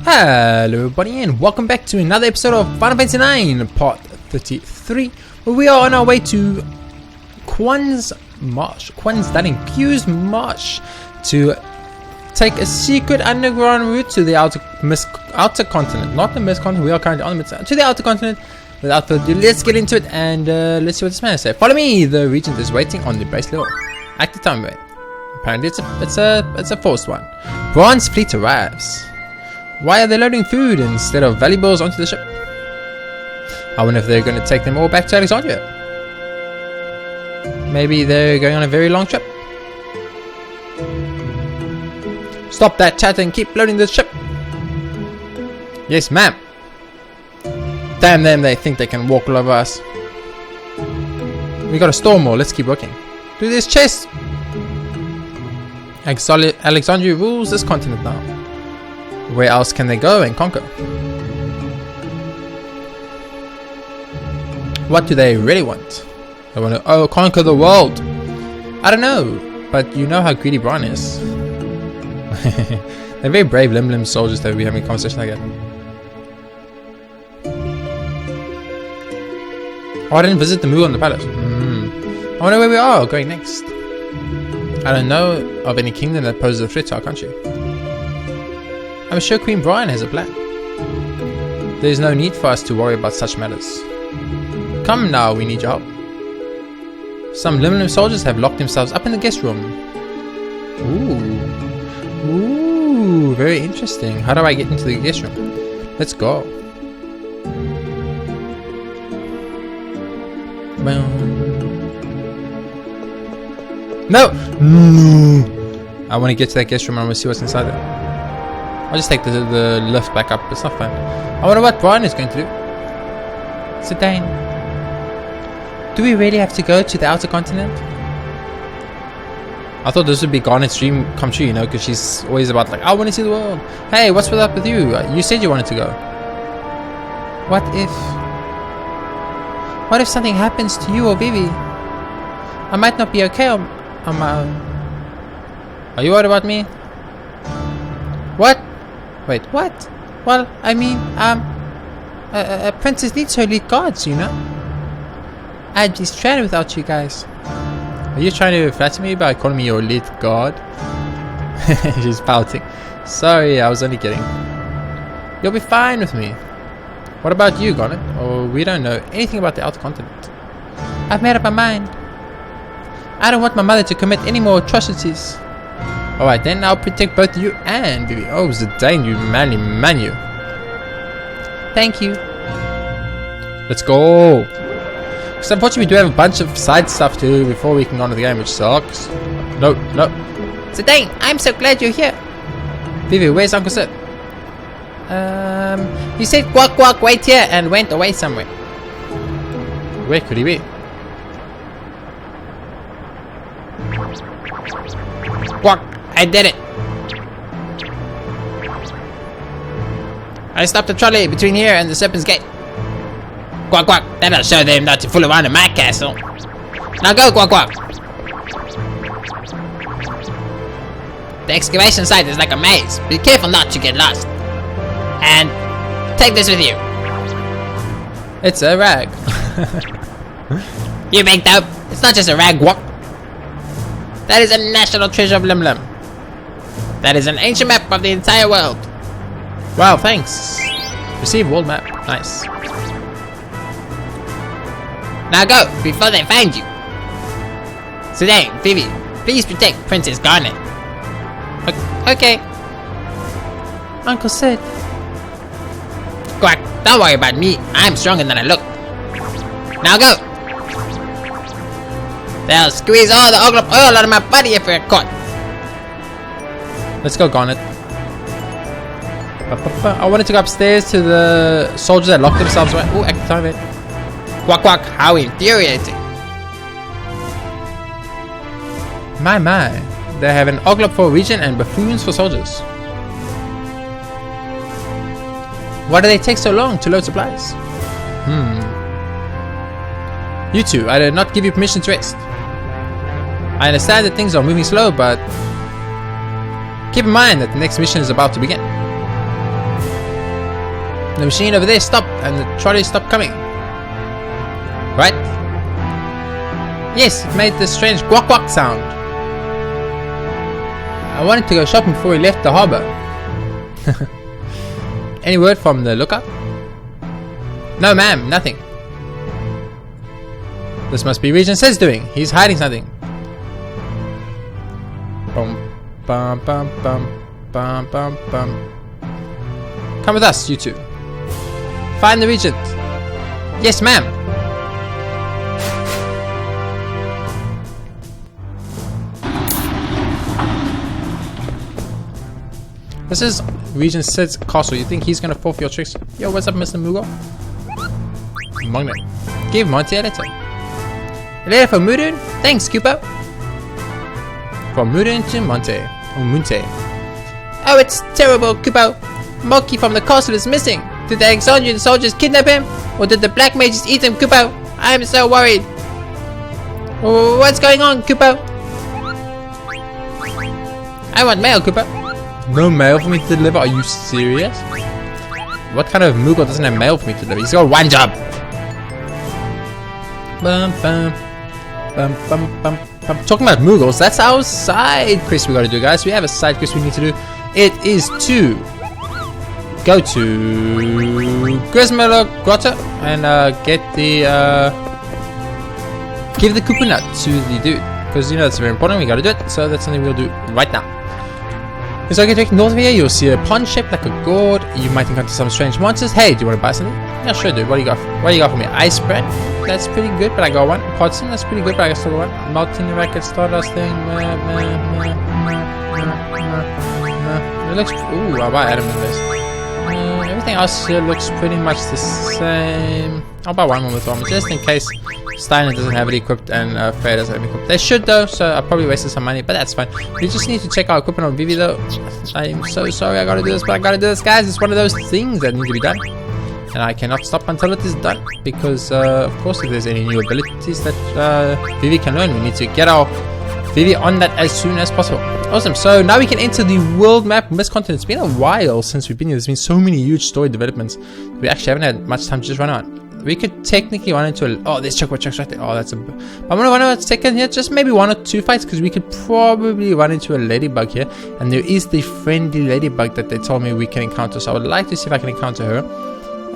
Hello everybody and welcome back to another episode of Final Fantasy 9 Part 33, where we are on our way to Quan's Daning's Marsh to take a secret underground route to the outer continent. Not the Mist continent, we are currently on the Mist, to the outer continent. Without further ado, let's get into it and let's see what this man has to say. Follow me, the regent is waiting on the base level. Active time wait. Apparently it's a forced one. Bronze fleet arrives. Why are they loading food instead of valuables onto the ship? I wonder if they're going to take them all back to Alexandria. Maybe they're going on a very long trip. Stop that chat and keep loading the ship. Yes, ma'am. Damn them, they think they can walk all over us. We got to store more, let's keep working. Do this chest. Alexandria rules this continent now. Where else can they go and conquer? What do they really want? They want to conquer the world. I don't know, but you know how greedy Brian is. They're very brave Lim soldiers that we having a conversation like that. Oh, I didn't visit the Moo on the palace. I wonder where we are going next. I don't know of any kingdom that poses a threat to our country. I'm sure Queen Brian has a plan. There is no need for us to worry about such matters. Come now, we need your help. Some Lim soldiers have locked themselves up in the guest room. Ooh, very interesting. How do I get into the guest room? Let's go. No! I want to get to that guest room and I want to see what's inside there. I'll just take the lift back up, it's not fun. I wonder what Brian is going to do. Zidane, do we really have to go to the outer continent? I thought this would be Garnet's dream come true, you know, because she's always about like, I want to see the world. Hey, what's up with you? You said you wanted to go. What if something happens to you or Vivi? I might not be okay on my own. Are you worried about me? What? Wait, what? Well, I mean, a princess needs her lead guards, you know? I'd be stranded without you guys. Are you trying to flatter me by calling me your lead guard? She's pouting. Sorry, I was only kidding. You'll be fine with me. What about you, Garnet? Oh, we don't know anything about the outer continent. I've made up my mind. I don't want my mother to commit any more atrocities. Alright then, I'll protect both you and Vivi. Oh, Zidane, you manly man you. Thank you. Let's go. Because unfortunately we do have a bunch of side stuff to do before we can go on to the game, which sucks. No. Zidane, I'm so glad you're here. Vivi, where's Uncle Sid? He said quack, wait here, and went away somewhere. Where could he be? Quack, I did it. I stopped the trolley between here and the Serpent's Gate. Quack, that'll show them not to fool around in my castle. Now go, quack. The excavation site is like a maze. Be careful not to get lost. And take this with you. It's a rag. You big dope. It's not just a rag, what? That is a national treasure of Lim. That is an ancient map of the entire world. Wow, thanks. Receive world map. Nice. Now go, before they find you. Zidane, Vivi, please protect Princess Garnet. Okay. Uncle Sid. Quack, don't worry about me. I'm stronger than I look. Now go. They'll squeeze all the oil out of my body if we're caught. Let's go, Garnet. I wanted to go upstairs to the soldiers that locked themselves away. Oh, active time it. Quack, how infuriating. My. They have an oglop for a region and buffoons for soldiers. Why do they take so long to load supplies? You two, I did not give you permission to rest. I understand that things are moving slow, but keep in mind that the next mission is about to begin. The machine over there stopped, and the trolley stopped coming. Right? Yes, it made this strange guac guac sound. I wanted to go shopping before we left the harbour. Any word from the lookout? No, ma'am, nothing. This must be Regent Sid's doing. He's hiding something. Bum, bum, bum, bum, bum, bum, bum. Come with us, you two. Find the Regent. Yes, ma'am. This is Regent Sid's castle. You think he's gonna fall for your tricks? Yo, what's up, Mr. Mugo? Magnet. Give Monty a letter. A letter for Mudun? Thanks, Kupo. From Mudun to Monte. Or Munte. Oh, it's terrible, Kupo. Monkey from the castle is missing. Did the Alexandrian soldiers kidnap him? Or did the black mages eat him, Kupo? I am so worried. What's going on, Kupo? I want mail, Kupo. No mail for me to deliver? Are you serious? What kind of Moogle doesn't have mail for me to deliver? He's got one job. Bum, bum, bum, bum, bum, bum. Talking about Moogles, that's our side quest we gotta do, guys. We have a side quest we need to do. It is to go to Grismiller Grotto and get the give the Kupo nut to the dude, because you know that's very important. We gotta do it, so that's something we'll do right now. So I get directly north of here, you'll see a pond shaped like a gourd. You might encounter some strange monsters. Hey, do you want to buy something? Yeah, sure, dude. What do you got? What do you got for me? Ice bread? That's pretty good, but I got one. Potsdam? That's pretty good, but I still got one. Melting racket, stardust thing. It looks. Ooh, I'll buy Adam in this. Everything else here looks pretty much the same. I'll buy one more with armor just in case Steiner doesn't have it equipped and Freya doesn't have it equipped. They should though, so I probably wasted some money, but that's fine. We just need to check our equipment on Vivi though. I'm so sorry I gotta do this, but I gotta do this, guys. It's one of those things that need to be done. And I cannot stop until it is done. Because, of course, if there's any new abilities that Vivi can learn, we need to get our Vivi on that as soon as possible. Awesome, so now we can enter the world map Mist Continent. It's been a while since we've been here. There's been so many huge story developments. We actually haven't had much time to just run on. We could technically run into a... Oh, there's Chocobo right there. Oh, that's a... I'm gonna run out a second here. Just maybe 1 or 2 fights, because we could probably run into a ladybug here. And there is the friendly ladybug that they told me we can encounter. So I would like to see if I can encounter her.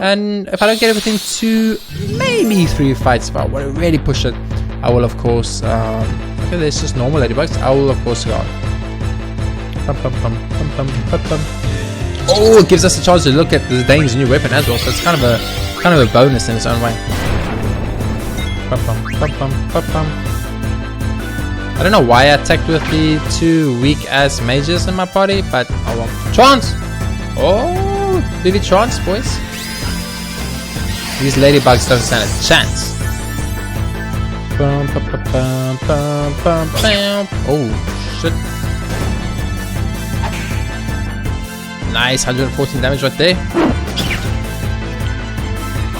And if I don't get it within 2, maybe 3 fights, if I want to really push it, I will, of course... okay, there's just normal ladybugs. I will, of course, go on. Oh, it gives us a chance to look at the Dane's new weapon as well. So it's kind of a bonus in its own way. I don't know why I attacked with the 2 weak ass mages in my party, but oh well. Trance! Oh, Vivi Trance, boys. These ladybugs don't stand a chance. Oh shit. Nice, 114 damage right there.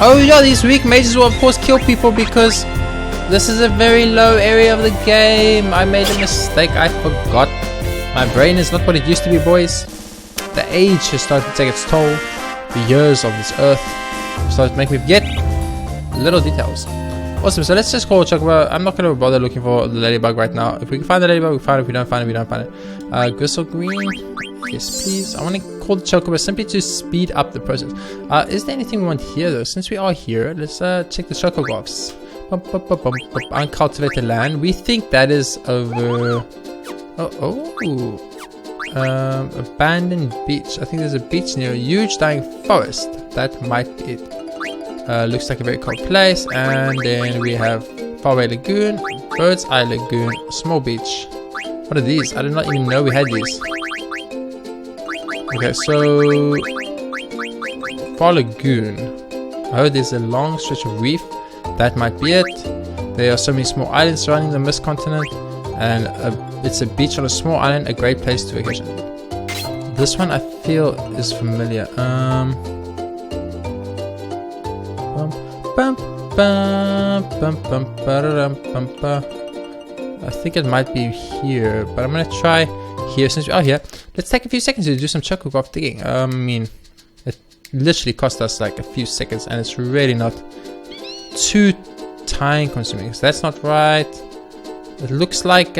Oh yeah, these weak mages will of course kill people because this is a very low area of the game. I made a mistake, I forgot. My brain is not what it used to be, boys. The age has started to take its toll. The years of this earth started to make me forget little details. Awesome, so let's just call Chocobo. I'm not going to bother looking for the ladybug right now. If we can find the ladybug, we find it. If we don't find it, we don't find it. Gristle green. Yes, please. I want to call the Chocobo simply to speed up the process. Is there anything we want here, though? Since we are here, let's check the Chocographs. Uncultivated land. We think that is over... abandoned beach. I think there's a beach near a huge dying forest. That might be it. Looks like a very cold place. And then we have Faraway Lagoon, Bird's Eye Lagoon, Small Beach. What are these? I did not even know we had these. Okay, so Far Lagoon. I heard there's a long stretch of reef. That might be it. There are so many small islands surrounding the Mist Continent, and it's a beach on a small island, a great place to vacation. This one I feel is familiar. I think it might be here, but I'm gonna try here since we are here. Let's take a few seconds to do some Chocograph digging. I mean, it literally cost us like a few seconds, and it's really not too time consuming. So that's not right. It looks like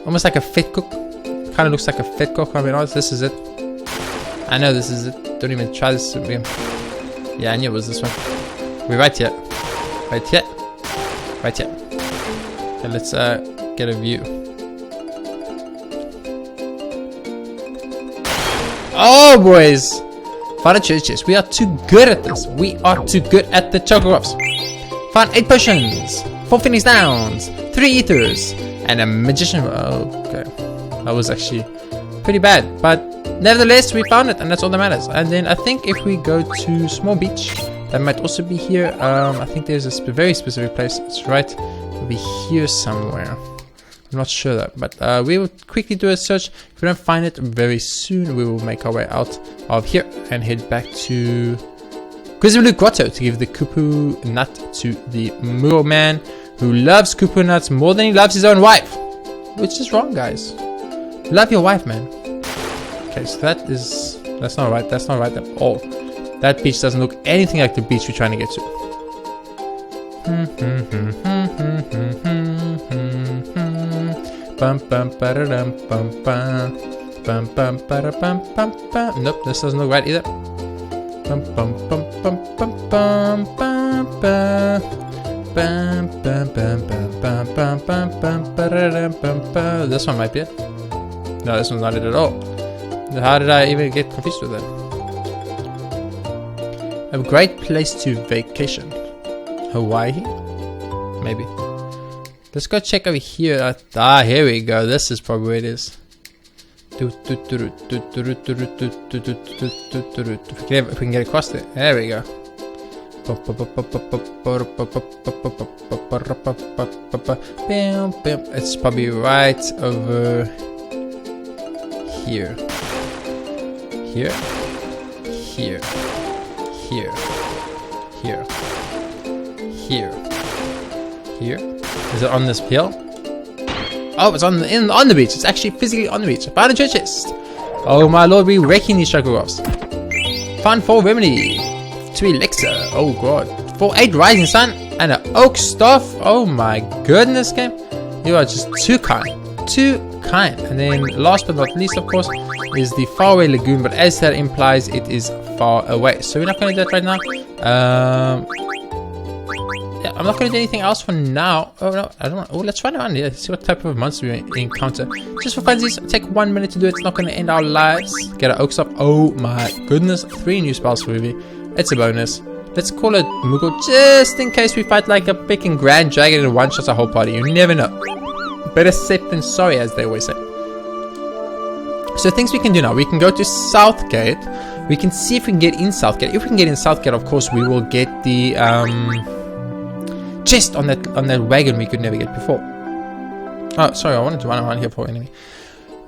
almost like a fit cook. Kind of looks like a fit cook. I mean, honest, this is it. I know this is it. Don't even try this. Yeah, I knew it was this one. We're right here. Right here. Right here. Okay, let's get a view. Oh, boys! Found a chest. We are too good at this. We are too good at the Chocobos. Found 8 potions, 4 Phoenix Downs, 3 Ethers, and a Magician. Oh, okay. That was actually pretty bad. But nevertheless, we found it, and that's all that matters. And then I think if we go to Small Beach, that might also be here. I think there's a very specific place. It's right over here somewhere. I'm not sure that, but we will quickly do a search. If we don't find it very soon, we will make our way out of here and head back to Griswold Grotto to give the Kupo nut to the Muro man who loves Kupo nuts more than he loves his own wife. Which is wrong, guys. Love your wife, man. Okay, so that's not right. That's not right at all. That beach doesn't look anything like the beach we're trying to get to. Bum bum ba-da-dum bum bum bum bum ba-da-bum bum bum. Nope, this doesn't look right either. Bum bum bum bum bum bum bum bum bum bum bum bum bum bum bum ba-da-dum bum bum. This one might be it. No, this one's not it at all. How did I even get confused with that? A great place to vacation. Hawaii? Maybe. Let's go check over here. Ah, here we go. This is probably where it is. If we can get across there. There we go. It's probably right over here. Here. Here. Here. Here. Here. Here. Is it on this hill? Oh, it's on the beach. It's actually physically on the beach. Found a chest. Oh my lord, we're wrecking these Chocobos. Found 4 remedy, 2 elixir. Oh god, 8 rising sun and an oak staff. Oh my goodness, game. You are just too kind. Too kind. And then last but not least, of course, is the faraway lagoon. But as that implies, it is far away. So we're not going to do that right now. I'm not going to do anything else for now. Oh no, I don't know. Oh, let's run around here. See what type of monster we encounter. Just for funsies, take 1 minute to do it. It's not going to end our lives. Get an oak staff. Oh my goodness. 3 new spells for Vivi. It's a bonus. Let's call it Moogle just in case we fight like a big and grand dragon and one-shot a whole party. You never know. Better safe than sorry, as they always say. So things we can do now. We can go to Southgate. We can see if we can get in Southgate. If we can get in Southgate, of course, we will get the chest on that wagon we could never get before. Oh, sorry, I wanted to run around here for enemy.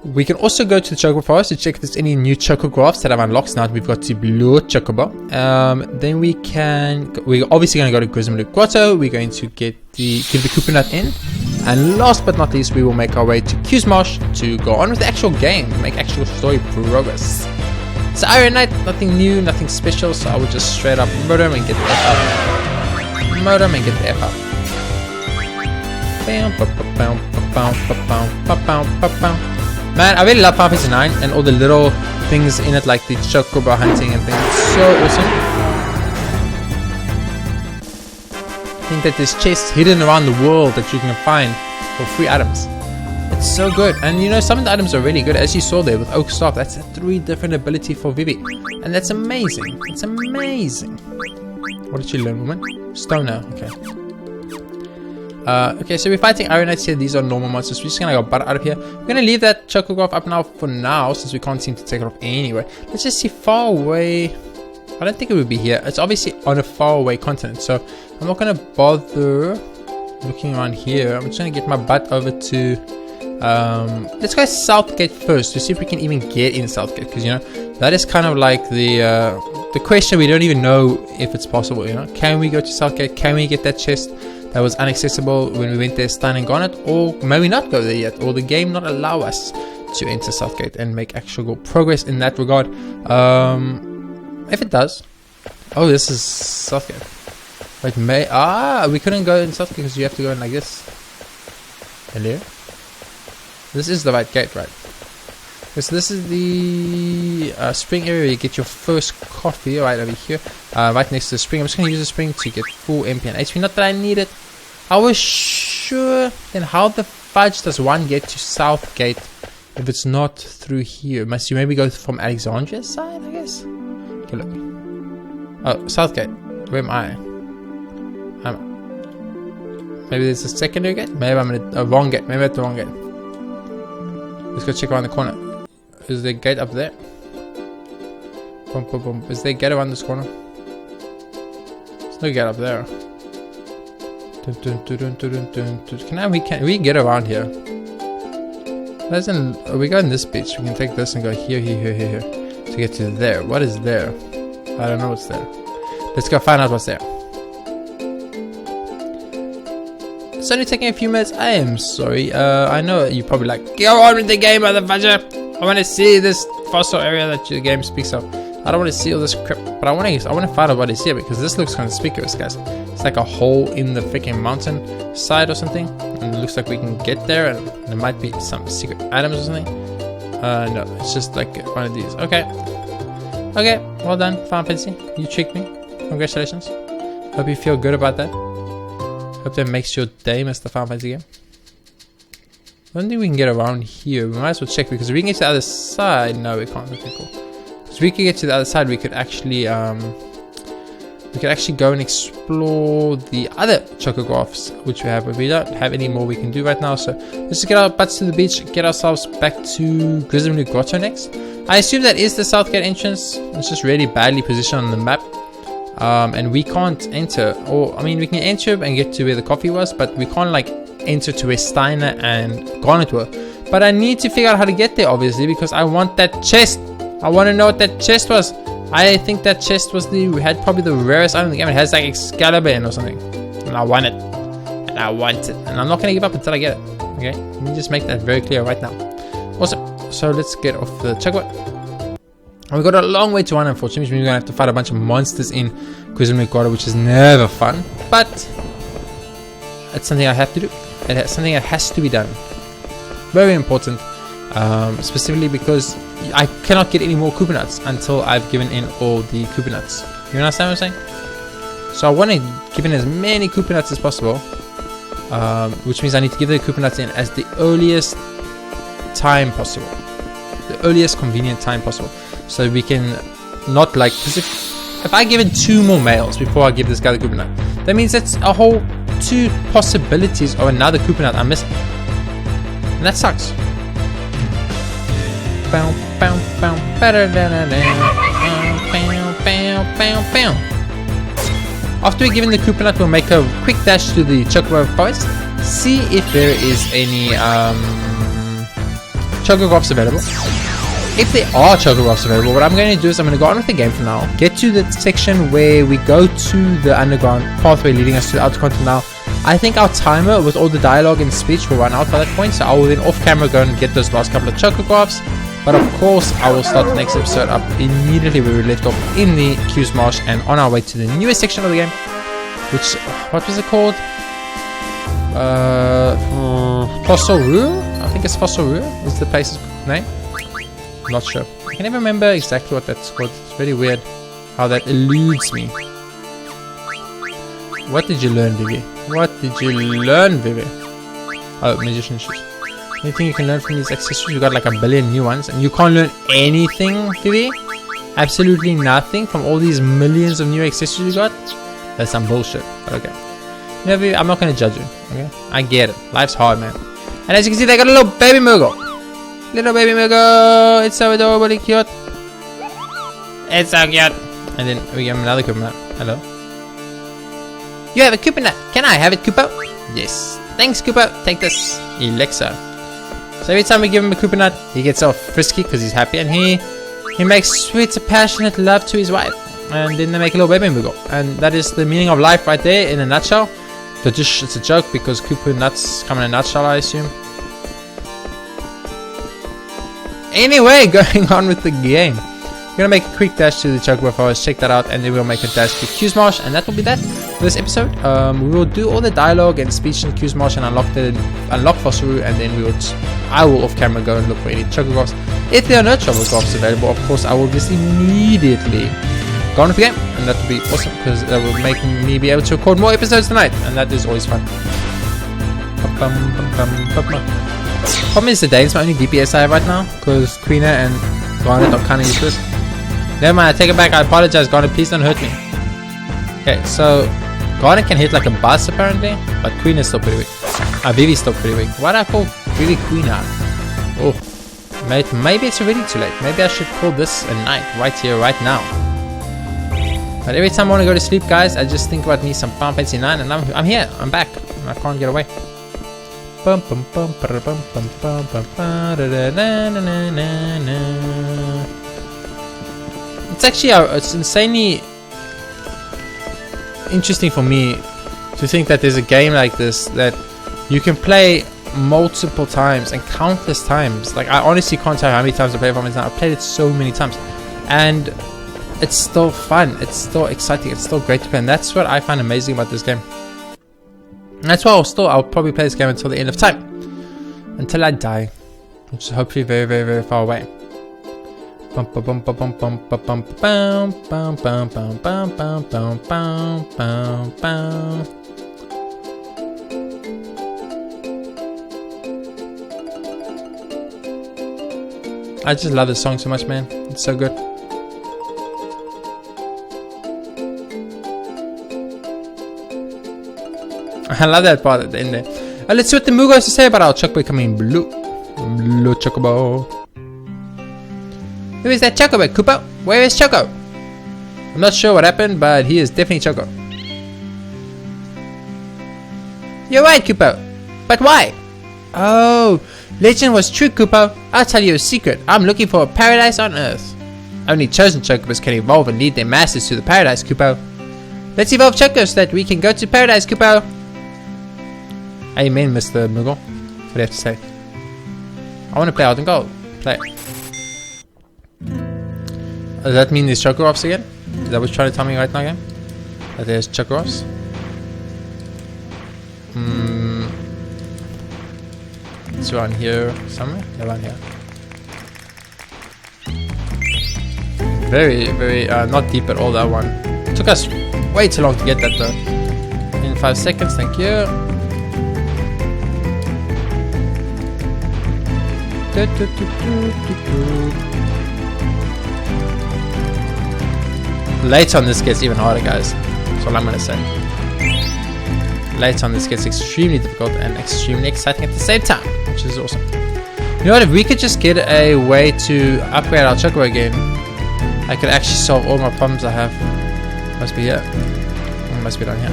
We can also go to the Chocobo Forest to check if there's any new Chocographs that I've unlocked. Now we've got the blue Chocobo. Then we're obviously going to go to Griswold Grotto. We're going to give the Kupo nut in. And last but not least, we will make our way to Q's Marsh to go on with the actual game, make actual story progress. It's Iron Knight, nothing new, nothing special, so I will just straight up murder him and get the F out. Murder him and get the F out. Man, I really love Final Fantasy 9 and all the little things in it, like the Chocobo hunting and things. It's so awesome. I think that there's chests hidden around the world that you can find for free items. It's so good. And you know, some of the items are really good. As you saw there with Oak Staff, that's a 3 different ability for Vivi. And that's amazing. It's amazing. What did you learn, woman? Stoner. Okay. Okay, so we're fighting Iron Knights here. These are normal monsters. We're just gonna go butt out of here. We're gonna leave that Chocograph up now for now, since we can't seem to take it off anyway. Let's just see far away. I don't think it would be here. It's obviously on a far away continent, so I'm not gonna bother looking around here. I'm just gonna get my butt over to let's go Southgate first to see if we can even get in Southgate, because you know that is kind of like the question. We don't even know if it's possible. You know, can we go to Southgate? Can we get that chest that was inaccessible when we went there, Stun and Garnet, or maybe not go there yet, or the game not allow us to enter Southgate and make actual progress in that regard. If it does. Oh, this is Southgate. Wait, we couldn't go in Southgate because you have to go in like this. Hello? This is the right gate, right? So this is the spring area. You get your first coffee right over here, right next to the spring. I'm just going to use the spring to get full MP and HP. Not that I need it. I was sure. Then how the fudge does one get to Southgate if it's not through here? Must you maybe go from Alexandria's side, I guess? Okay, look. Oh, Southgate. Where am I? Maybe there's a secondary gate? Maybe I'm at the wrong gate. Maybe at the wrong gate. Let's go check around the corner. Is there a gate up there? Boom, boom, boom. Is there a gate around this corner? There's no gate up there. Can we get around here? We go in this beach. We can take this and go here to get to there. What is there? I don't know what's there. Let's go find out what's there. It's only taking a few minutes. I am sorry. I know you're probably like, go on with the game, motherfucker. I want to see this fossil area that your game speaks of. I don't want to see all this crap, but I want to find out what is here because this looks conspicuous, guys. It's like a hole in the freaking mountain side or something, and it looks like we can get there, and there might be some secret items or something. No, it's just like one of these. Okay, well done, Final Fantasy. You tricked me. Congratulations. Hope you feel good about that. Hope that makes your day, Mr. Final Fantasy game. I don't think we can get around here. We might as well check because if we can get to the other side. No, we can't. Okay, cool. So we could get to the other side. We could actually go and explore the other chocographs which we have, but we don't have any more we can do right now. So let's just get our butts to the beach, get ourselves back to Grizzly Grotto next. I assume that is the Southgate entrance. It's just really badly positioned on the map. And we can't enter, or I mean we can enter and get to where the coffee was, but we can't like enter to where Steiner and Garnet were. But I need to figure out how to get there, obviously, because I want that chest. I want to know what that chest was. I think that chest was had probably the rarest item in the game. It has like Excalibur in or something, and I want it, and I want it, and I'm not gonna give up until I get it. Okay, let me just make that very clear right now. Awesome. So let's get off the Chocobo. We got a long way to run, unfortunately, which means we're gonna have to fight a bunch of monsters in Grizzly Grotto, which is never fun, but it's something I have to do. It's something that has to be done. Very important, specifically because I cannot get any more Koopa nuts until I've given in all the Koopa nuts. You understand what I'm saying? So I want to give in as many Koopa nuts as possible, which means I need to give the Koopa nuts in as the earliest time possible, the earliest convenient time possible, so we can not like, because if I give in 2 more males before I give this guy the Koopa nut, that means that's a whole 2 possibilities of another Koopa nut I'm missing, and that sucks. After we give in the Koopa nut, we'll make a quick dash to the Chocobo forest, see if there is any Chocographs available. If there are Chocographs available, what I'm going to do is I'm going to go on with the game for now, get to the section where we go to the underground pathway leading us to the outer continent now. I think our timer with all the dialogue and speech will run out by that point, so I will then off camera go and get those last couple of Chocographs. But of course, I will start the next episode up immediately where we left off in the Q's Marsh and on our way to the newest section of the game, which, what was it called? Fossil Rue? I think it's Fossil Rue is the place's name. I'm not sure. I can never remember exactly what that's called. It's very weird how that eludes me. What did you learn, Vivi? What did you learn, Vivi? Oh, magician shoes. Anything you can learn from these accessories? You got like a billion new ones, and you can't learn anything, Vivi? Absolutely nothing from all these millions of new accessories you got? That's some bullshit. But okay. You know, Vivi, I'm not gonna judge you. Okay? I get it. Life's hard, man. And as you can see, they got a little baby Murgle. Little baby Murgle. It's so adorably cute. It's so cute. And then we give him another Koopa nut. Hello. You have a Koopa nut. Can I have it, Kupo? Yes. Thanks, Kupo. Take this elixir. So every time we give him a Koopa nut, he gets all frisky because he's happy, and he makes sweet, passionate love to his wife, and then they make a little baby Moogle, and that is the meaning of life right there in a nutshell. It's a joke because Koopa nuts come in a nutshell, I assume. Anyway, going on with the game. We're gonna make a quick dash to the Chocobo Forest, check that out, and then we'll make a dash to Q's Marsh, and that will be that for this episode. We will do all the dialogue and speech in Q's Marsh and unlock Fossuru, and then I will off camera go and look for any Chocobos. If there are no Chocobos available, of course I will just immediately go on with the game, and that will be awesome because that will make me be able to record more episodes tonight, and that is always fun. Problem is today is my only DPS I have right now because Queena and Garnet are kind of useless. Never mind, I take it back, I apologize, Garnet, please don't hurt me. Okay, so Garnet can hit like a bus apparently, but Queen is still pretty weak. Vivi's still pretty weak. Why do I call Vivi Queena? Oh, mate, maybe it's already too late. Maybe I should call this a night, right here, right now. But every time I want to go to sleep, guys, I just think about me some Final Fantasy 9, and I'm here, I'm back, I can't get away. It's actually it's insanely interesting for me to think that there's a game like this that you can play multiple times and countless times. Like, I honestly can't tell you how many times I played it. I've played it so many times, and it's still fun, it's still exciting, it's still great to play, and that's what I find amazing about this game. And that's why I'll probably play this game until the end of time, until I die, which is hopefully very, very, very far away. I just love this song so much, man. It's so good. I love that part at the end there. Let's see what the Moogle has to say about our Chocobo becoming blue. Blue Chocobo. Who is that Chocobo, Kupo? Where is Choco? I'm not sure what happened, but he is definitely Choco. You're right, Kupo. But why? Oh, legend was true, Kupo. I'll tell you a secret. I'm looking for a paradise on Earth. Only chosen Chocobos can evolve and lead their masters to the paradise, Kupo. Let's evolve Chocos so that we can go to paradise, Kupo. Amen, Mr. Moogle. What do you have to say? I want to play out and gold. Play. Does that mean there's Choco-Offs again? Is that what you're trying to tell me right now again? That there's Choco-Offs? It's around here somewhere? Yeah, around here. Very, very, not deep at all, that one. It took us way too long to get that though. In 5 seconds, thank you. Later on this gets even harder, guys. That's all I'm gonna say. Later on this gets extremely difficult and extremely exciting at the same time, which is awesome. You know what, if we could just get a way to upgrade our Chocobo again, I could actually solve all my problems I have. Must be here. Or must be down here.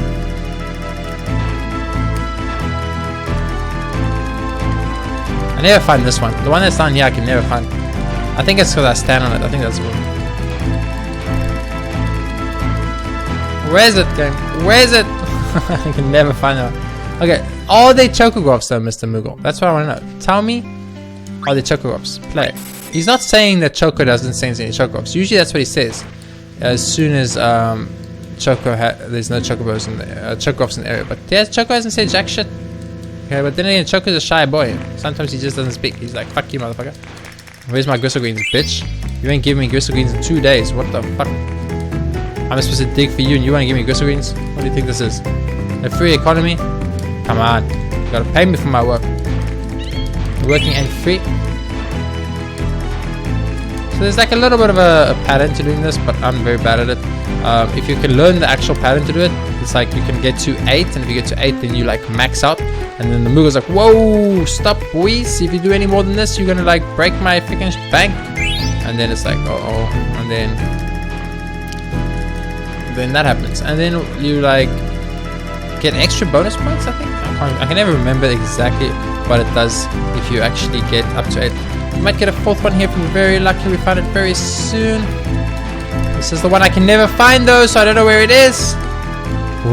I never find this one. The one that's down here I can never find. I think it's because I stand on it. I think that's what. Where's it, game? Where's it? I can never find it. Okay, are they Chocobo though, Mr. Moogle? That's what I want to know. Tell me, are they Chocobo? Play. He's not saying that Choco doesn't sense any Chocobo. Usually that's what he says. As soon as there's no Chocobos in the Chocobo in the area. But yeah, Choco hasn't said jack shit. Okay, but then again, Choco's a shy boy. Sometimes he just doesn't speak. He's like, fuck you, motherfucker. Where's my Gristle Greens, bitch? You ain't giving me Gristle Greens in 2 days. What the fuck? I'm supposed to dig for you and you wanna give me Gristle Greens? What do you think this is? A free economy? Come on. You gotta pay me for my work. Working and free. So there's like a little bit of a pattern to doing this, but I'm very bad at it. If you can learn the actual pattern to do it, it's like you can get to 8, and if you get to 8 then you like max out, and then the Moogle's like, whoa, stop boys, if you do any more than this you're gonna like break my freaking bank. And then it's like, uh-oh, and then that happens, and then you like get extra bonus points, I think. I can never remember exactly what it does if you actually get up to 8. You might get a 4th one here if you're very lucky. We find it very soon. This is the one I can never find though, so I don't know where it is.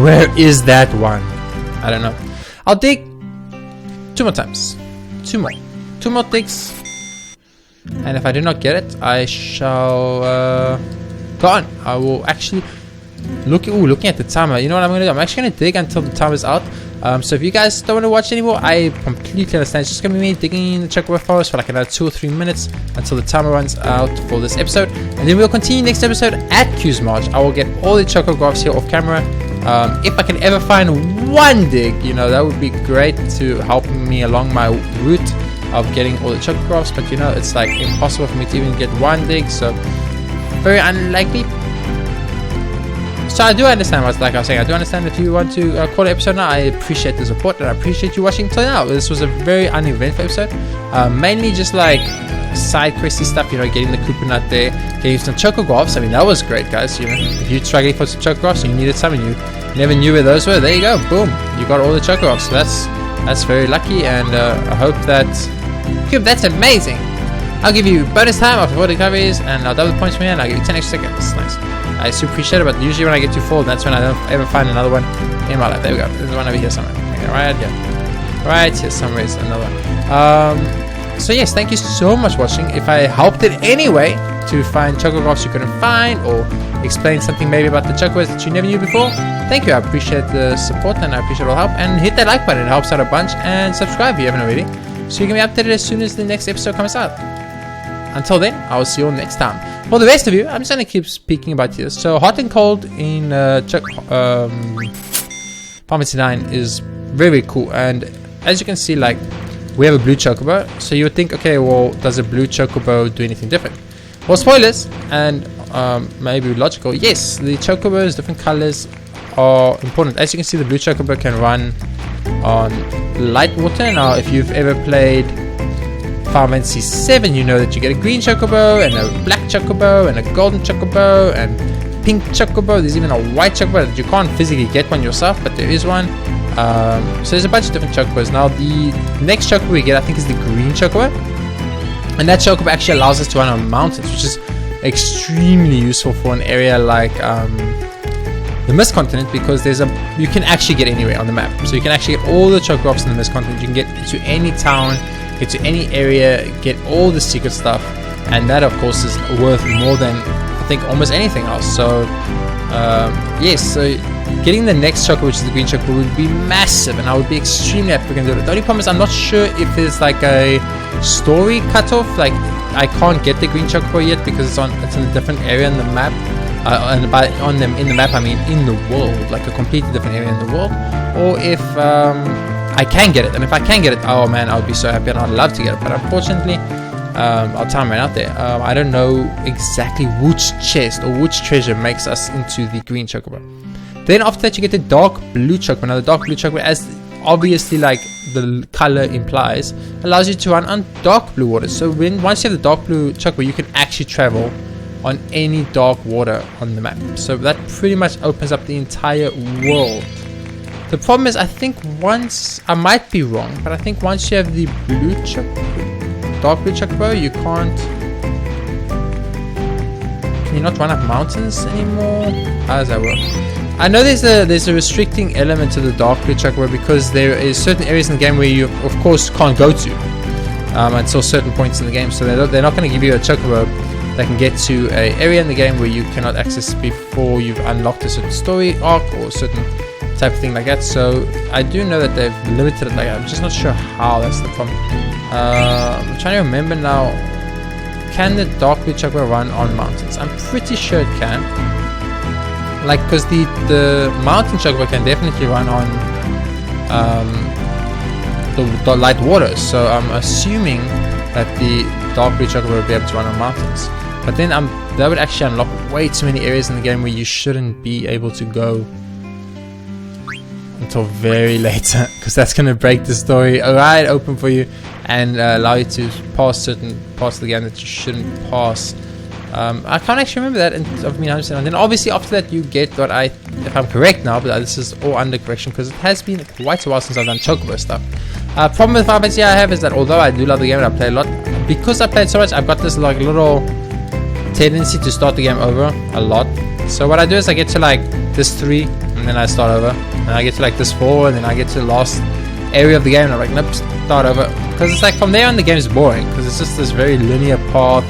Where is that one? I don't know. I'll dig 2 more times. 2 more. 2 more digs. and if I do not get it, I shall go on. I will actually looking at the timer. You know what I'm gonna do? I'm actually gonna dig until the timer's out. So if you guys don't want to watch anymore, I completely understand. It's just gonna be me digging in the Chocobo forest for like another 2 or 3 minutes until the timer runs out for this episode, and then we'll continue next episode at Q's March. I will get all the Chocographs here off camera. If I can ever find one dig, you know, that would be great to help me along my route of getting all the Chocographs, but you know, it's like impossible for me to even get one dig, so very unlikely. So I do understand what's like I was saying. I do understand if you want to call it episode now. I appreciate the support and I appreciate you watching till now. This was a very uneventful episode. Mainly just like side questy stuff, you know, getting the Kupo nut there, getting some Chocographs. I mean, that was great, guys. You know, if you're struggling for some Chocographs and you needed some and you never knew where those were, there you go, boom, you got all the Chocographs. So that's very lucky, and I hope that's amazing. I'll give you bonus time after 4 recoveries, and I'll double the points for you, and I'll give you 10 extra seconds. Nice. I super appreciate it, but usually when I get to 4, that's when I don't ever find another one in my life. There we go. There's one over here somewhere. Okay, right here. Right here somewhere is another one. So yes, thank you so much for watching. If I helped in any way to find Chocographs you couldn't find, or explain something maybe about the Chocobos that you never knew before, thank you. I appreciate the support and I appreciate all the help. And hit that like button, it helps out a bunch. And subscribe if you haven't already, so you can be updated as soon as the next episode comes out. Until then, I will see you all next time. For the rest of you, I'm just going to keep speaking about this. So, hot and cold in Pharmacy 9 is very, very cool. And as you can see, like, we have a blue Chocobo. So you would think, okay, well, does a blue Chocobo do anything different? Well, spoilers, and maybe logical. Yes, the Chocobos, different colors are important. As you can see, the blue Chocobo can run on light water. Now, if you've ever played Final Fantasy 7, you know that you get a green Chocobo and a black Chocobo and a golden Chocobo and pink Chocobo. There's even a white Chocobo that you can't physically get one yourself, but there is one. So there's a bunch of different Chocobos. Now the next Chocobo we get, I think, is the green Chocobo, and that Chocobo actually allows us to run on mountains, which is extremely useful for an area like the Mist Continent, because you can actually get anywhere on the map. So you can actually get all the Chocographs in the Mist Continent. You can get to any town, get to any area, get all the secret stuff, and that of course is worth more than I think almost anything else. So yes, so getting the next Chocobo, which is the green Chocobo, would be massive, and I would be extremely happy if we can do it. The only problem is I'm not sure if there's like a story cutoff. Like, I can't get the green Chocobo yet because it's in a different area in the map. And by in the map I mean in the world, like a completely different area in the world. Or if I can get it, and if I can get it, oh man, I would be so happy and I'd love to get it. But unfortunately, our time ran out there. I don't know exactly which chest or which treasure makes us into the green Chocobo. Then after that you get the dark blue Chocobo. Now the dark blue Chocobo, as obviously like the color implies, allows you to run on dark blue water. So once you have the dark blue Chocobo, you can actually travel on any dark water on the map. So that pretty much opens up the entire world. The problem is, I think once, I might be wrong, but I think once you have the blue Chocobo, dark blue Chocobo, you can't, can you not run up mountains anymore? How does that work? I know there's a restricting element to the dark blue Chocobo, because there is certain areas in the game where you of course can't go to until certain points in the game. So they're not going to give you a Chocobo that can get to an area in the game where you cannot access before you've unlocked a certain story arc or a certain type of thing like that. So I do know that they've limited it like that. I'm just not sure how. That's the problem. I'm trying to remember now. Can the dark blue Chocobo run on mountains? I'm pretty sure it can. Like, because the mountain Chocobo can definitely run on the light waters. So I'm assuming that the dark blue Chocobo will be able to run on mountains. But then that would actually unlock way too many areas in the game where you shouldn't be able to go until very later, because that's going to break the story right open for you and allow you to pass certain parts of the game that you shouldn't pass. I can't actually remember that, and then obviously after that you get what if I'm correct now, but this is all under correction because it has been quite a while since I've done Chocobo stuff. Problem with Final Fantasy I have is that although I do love the game and I play a lot, because I played so much, I've got this like little tendency to start the game over a lot. So what I do is I get to like this 3 and then I start over, and I get to like this 4 and then I get to the last area of the game, and I'm like, nope, start over. Because it's like from there on the game is boring, because it's just this very linear path.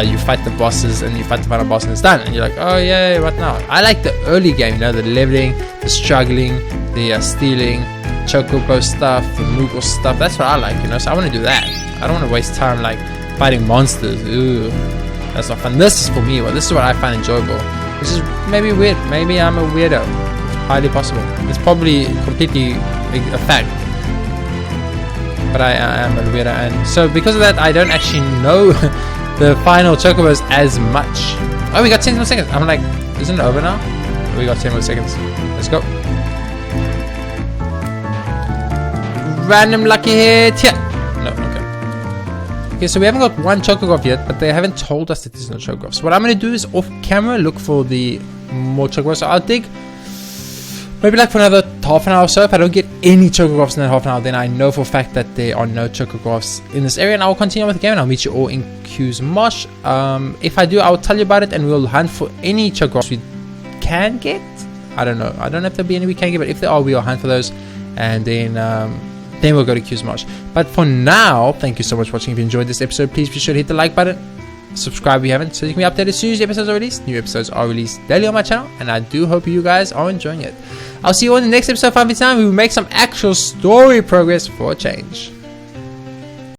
You fight the bosses and you fight the final boss and it's done, and you're like, oh yay, what now? I like the early game, you know, the leveling, the struggling, the stealing, Chocobo stuff, the Moogle stuff. That's what I like, you know, so I want to do that. I don't want to waste time like fighting monsters. Ooh, that's not fun. This is for me, well, this is what I find enjoyable, which is maybe weird. Maybe I'm a weirdo. It's highly possible. It's probably completely a fact, but I am a weirdo, and so because of that I don't actually know the final Chocobos as much. Oh, we got 10 more seconds. I'm like, isn't it over now? We got 10 more seconds. Let's go. Random lucky hit. Yeah. No, okay. Okay, so we haven't got one Chocobo yet, but they haven't told us that there's no Chocobo. So what I'm going to do is off camera look for the more Chocobos. So I'll dig maybe like for another half an hour or so. If I don't get any Chocobos in that half an hour, then I know for a fact that there are no Chocobos in this area, and I will continue with the game, and I'll meet you all in Q's Marsh. If I do, I will tell you about it, and we'll hunt for any Chocobos we can get. I don't know if there'll be any we can get, but if there are, we'll hunt for those, and then we'll go to Q's Marsh. But for now, thank you so much for watching. If you enjoyed this episode, please be sure to hit the like button, subscribe if you haven't, so you can be updated as soon as the episodes are released. New episodes are released daily on my channel, and I do hope you guys are enjoying it. I'll see you all in the next episode of 5v Time. We will make some actual story progress for a change.